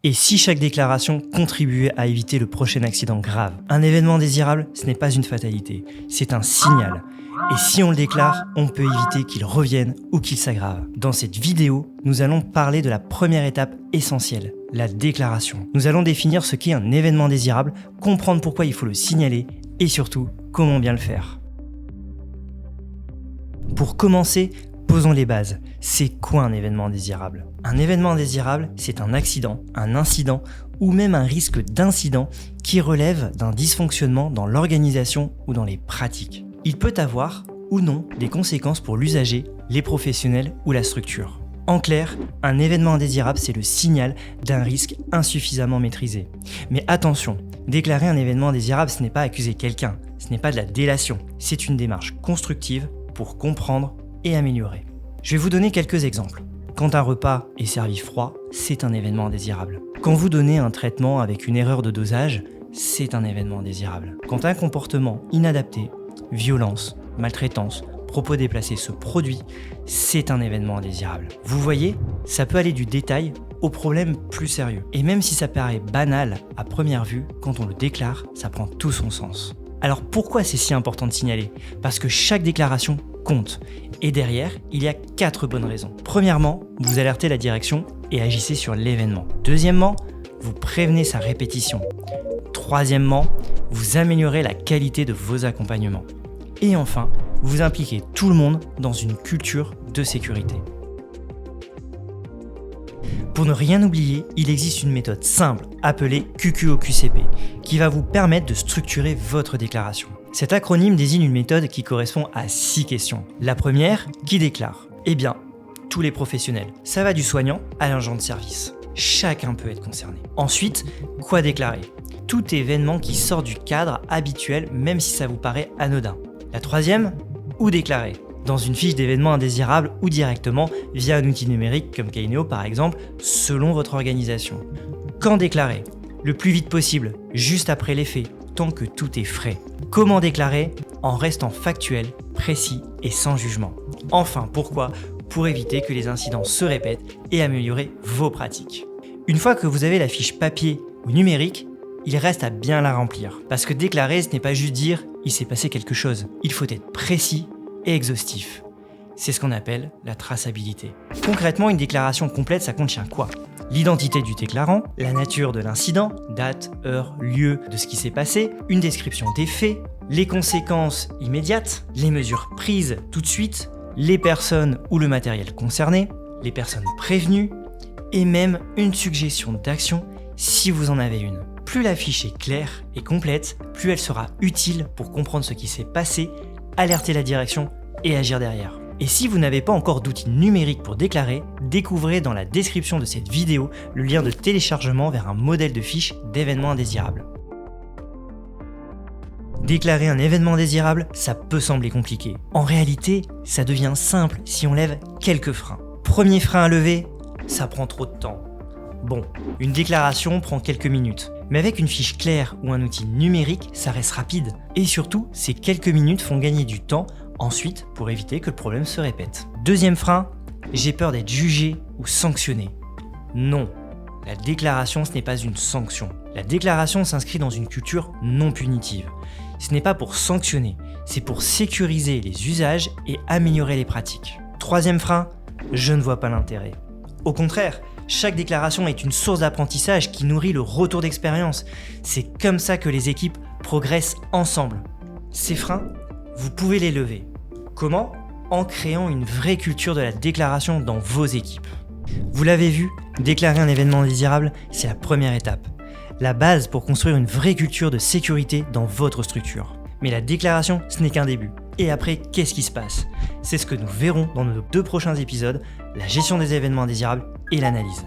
Et si chaque déclaration contribuait à éviter le prochain accident grave? Un événement désirable, ce n'est pas une fatalité, c'est un signal. Et si on le déclare, on peut éviter qu'il revienne ou qu'il s'aggrave. Dans cette vidéo, nous allons parler de la première étape essentielle, la déclaration. Nous allons définir ce qu'est un événement désirable, comprendre pourquoi il faut le signaler et surtout, comment bien le faire. Pour commencer, posons les bases. C'est quoi un événement désirable? Un événement désirable, c'est un accident, un incident ou même un risque d'incident qui relève d'un dysfonctionnement dans l'organisation ou dans les pratiques. Il peut avoir ou non des conséquences pour l'usager, les professionnels ou la structure. En clair, un événement indésirable, c'est le signal d'un risque insuffisamment maîtrisé. Mais attention, déclarer un événement indésirable, ce n'est pas accuser quelqu'un, ce n'est pas de la délation, c'est une démarche constructive pour comprendre et améliorer. Je vais vous donner quelques exemples. Quand un repas est servi froid, c'est un événement indésirable. Quand vous donnez un traitement avec une erreur de dosage, c'est un événement indésirable. Quand un comportement inadapté, violence, maltraitance, propos déplacés se produit, c'est un événement indésirable. Vous voyez, ça peut aller du détail au problème plus sérieux. Et même si ça paraît banal à première vue, quand on le déclare, ça prend tout son sens. Alors pourquoi c'est si important de signaler? Parce que chaque déclaration compte. Et derrière, il y a 4 bonnes raisons. Premièrement, vous alertez la direction et agissez sur l'événement. Deuxièmement, vous prévenez sa répétition. Troisièmement, vous améliorez la qualité de vos accompagnements. Et enfin, vous impliquez tout le monde dans une culture de sécurité. Pour ne rien oublier, il existe une méthode simple appelée QQOQCP qui va vous permettre de structurer votre déclaration. Cet acronyme désigne une méthode qui correspond à 6 questions. La première, qui déclare? Eh bien, tous les professionnels. Ça va du soignant à l'agent de service. Chacun peut être concerné. Ensuite, quoi déclarer? Tout événement qui sort du cadre habituel, même si ça vous paraît anodin. La troisième, où déclarer? Dans une fiche d'événements indésirables ou directement via un outil numérique comme Kaineo par exemple, selon votre organisation. Quand déclarer? Le plus vite possible, juste après les faits, tant que tout est frais. Comment déclarer? En restant factuel, précis et sans jugement. Enfin, pourquoi? Pour éviter que les incidents se répètent et améliorer vos pratiques. Une fois que vous avez la fiche papier ou numérique, il reste à bien la remplir. Parce que déclarer, ce n'est pas juste dire « il s'est passé quelque chose ». Il faut être précis et exhaustif. C'est ce qu'on appelle la traçabilité. Concrètement, une déclaration complète, ça contient quoi? L'identité du déclarant, la nature de l'incident, date, heure, lieu de ce qui s'est passé, une description des faits, les conséquences immédiates, les mesures prises tout de suite, les personnes ou le matériel concerné, les personnes prévenues, et même une suggestion d'action si vous en avez une. Plus la fiche est claire et complète, plus elle sera utile pour comprendre ce qui s'est passé, alerter la direction et agir derrière. Et si vous n'avez pas encore d'outils numériques pour déclarer, découvrez dans la description de cette vidéo le lien de téléchargement vers un modèle de fiche d'événements indésirables. Déclarer un événement désirable, ça peut sembler compliqué. En réalité, ça devient simple si on lève quelques freins. Premier frein à lever, ça prend trop de temps. Bon, une déclaration prend quelques minutes, mais avec une fiche claire ou un outil numérique, ça reste rapide. Et surtout, ces quelques minutes font gagner du temps ensuite pour éviter que le problème se répète. Deuxième frein, j'ai peur d'être jugé ou sanctionné. Non, la déclaration, ce n'est pas une sanction. La déclaration s'inscrit dans une culture non punitive. Ce n'est pas pour sanctionner, c'est pour sécuriser les usages et améliorer les pratiques. Troisième frein, je ne vois pas l'intérêt. Au contraire, chaque déclaration est une source d'apprentissage qui nourrit le retour d'expérience. C'est comme ça que les équipes progressent ensemble. Ces freins, vous pouvez les lever. Comment? En créant une vraie culture de la déclaration dans vos équipes. Vous l'avez vu, déclarer un événement désirable, c'est la première étape. La base pour construire une vraie culture de sécurité dans votre structure. Mais la déclaration, ce n'est qu'un début. Et après, qu'est-ce qui se passe? C'est ce que nous verrons dans nos 2 prochains épisodes, la gestion des événements indésirables et l'analyse.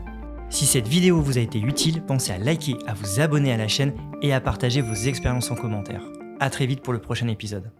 Si cette vidéo vous a été utile, pensez à liker, à vous abonner à la chaîne et à partager vos expériences en commentaire. À très vite pour le prochain épisode.